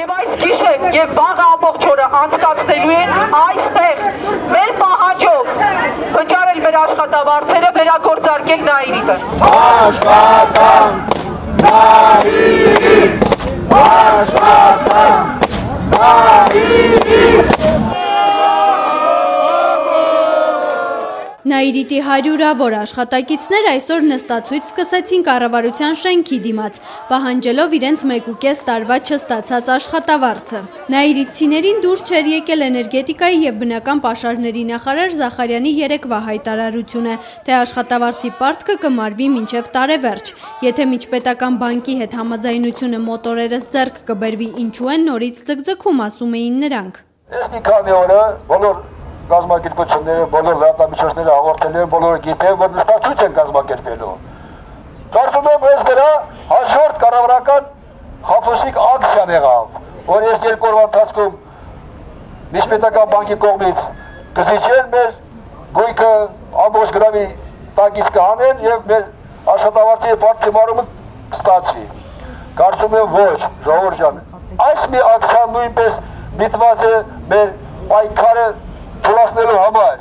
Եվ այս գիշեր եւ վաղ ամբողջ օրը անցկացնելու են այստեղ մեր պահանջով վճարել մեր աշխատավարձերը, վերագործարկել Նաիրիտը։ Աշխատանք, Նաիրիտ, աշխատանք, Նաիրիտ։ Նաիրիտի հարյուրավոր աշխատակիցներ այսօր նստացույց սկսեցին կառավարության շենքի դիմաց, պահանջելով իրենց 1.5 տարվա չստացած աշխատավարձը։ Նաիրիտցիներին դուր չէր եկել էներգետիկայի եւ բնական պաշարների նախարար Զախարյանի երեկվա հայտարարությունը, թե աշխատավարձի պարտքը կմարվի մինչև տարեվերջ։ Եթե միջպետական բանկի հետ համաձայնությունը մոտորերս ձեռք կբերվի, ինչու են նորից ձգձգում, ասում էին նրանք։ Ես մի քանի օրը բոլոր կազմակերպությունները, բոլոր լրատվամիջոցները հաղորդել են, բոլորը գիտեն, որ նստացույց են կազմակերպելու։ Կարծում եմ, այս դրա հաջորդ կառավարական խաբուսիկ ակցիան եղավ, որ ես 2 օրվա ընթացքում միջպետական բանկի կողմից կզիջեն մեր գույքը ամբողջ գրավի տակից կհանեն եւ մեր աշխատավարձի պարտքի մարումը կստացվի։ Կարծում եմ ոչ, ժողովուրդ ջան, այս մի ակցիան նույնպես միտված է մեր պայքարը թույլատնելու համար,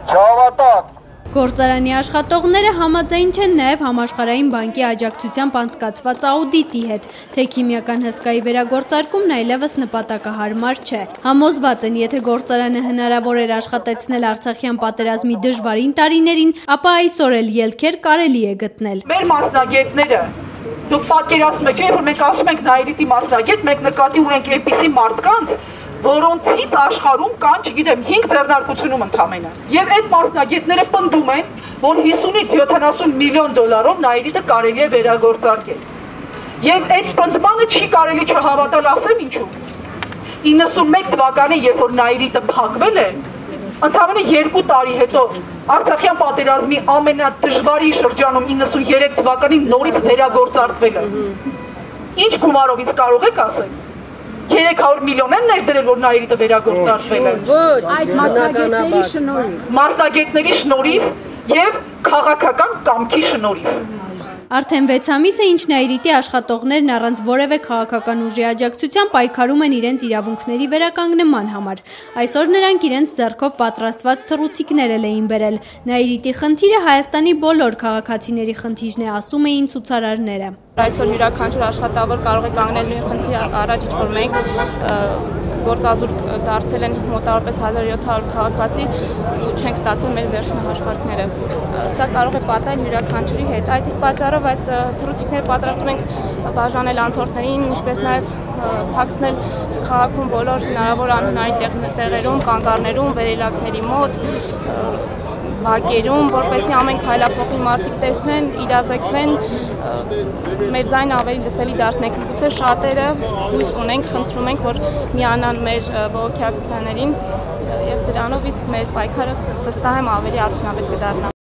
չհավատան։ Գործարանի աշխատողները համաձայն չեն նաև համաշխարհային բանկի աջակցությամբ անցկացված աուդիտի հետ, թե քիմիական հսկայի վերագործարկումն այլևս նպատակահարմար չէ։ Համոզված են, եթե գործարանը հնարավոր էր աշխատեցնել Արցախյան պատերազմի դժվարին տարիներին, ապա այսօր էլ ելքեր կարելի է գտնել։ Մեր մասնագետները, դուք պատկերացնում եք, երբ մենք ասում ենք Նաիրիտի մասնագետ, մենք նկատի ունենք այնպիսի մարդկանց, որոնցից աշխարհում կան, չգիտեմ, 5 ձեռնարկությունում ընդամենը։ Եվ այդ մասնագետները պնդում են, որ 50-ից 70 միլիոն դոլարով Նաիրիտը կարելի է վերագործարկել։ Եվ այդ պնդմանը չի կարելի չհավատալ, ասեմ ինչու։ 91 թվականին, երբ որ Նաիրիտը փակվել է, ընդամենը 2 տարի հետո Արցախյան պատերազմի ամենադժվարի շրջանում 93 թվականին նորից վերագործարկվել է։ Ինչ գումարով ինձ կարող եք ասել։ 300 միլիոն են ներդրել, որ Նաիրիտը վերագործարկվել է։ Այդ մասնագետների շնորհիվ։ Մասնագետների շնորհիվ եւ քաղաքական կամքի շնորհիվ։ Արդեն 6 ամիս է, ինչ Նաիրիտի աշխատողներն առանց որևէ քաղաքական ուժի աջակցության պայքարում են իրենց իրավունքների վերականգնման համար։ Այսօր նրանք իրենց ձեռքով պատրաստված թռուցիկներ էին բերել։ Նաիրիտի խնդիրը Հայաստանի բոլոր քաղաքացիների խնդիրն է, ասում էին ցուցարարները։ Այսօր յուրաքանչյուր աշխատավոր կարող է կանգնել նույն խնդրի առաջ, ինչ որ մենք գործազուրկ դարձել են մոտավորապես 1700 քաղաքացի ու չենք ստացել մեր վերջին հաշվարկները։ Սա կարող է պատահել յուրաքանչյուրի հետ։ Այդ իսկ պատճառով այս թռուցիկները պատրաստում ենք բաժանել անցորդներին, ինչպես նաև փակցնել քաղաքում բոլոր հնարավոր անհնարին տեղերում, կանգառներում, վերելակների մոտ, բակերում, որպեսզի ամեն քայլափոխի մարդիկ տեսնեն, իրազեկվեն, մեր ձայնը ավելի լսելի դարձնենք։ Գուցե շատերը հույս ունենք, խնդրում ենք, որ միանան մեր բողոքի ակցիաներին եւ դրանով իսկ մեր պայքարը վստահ եմ ավելի արդյունավետ կդառնա։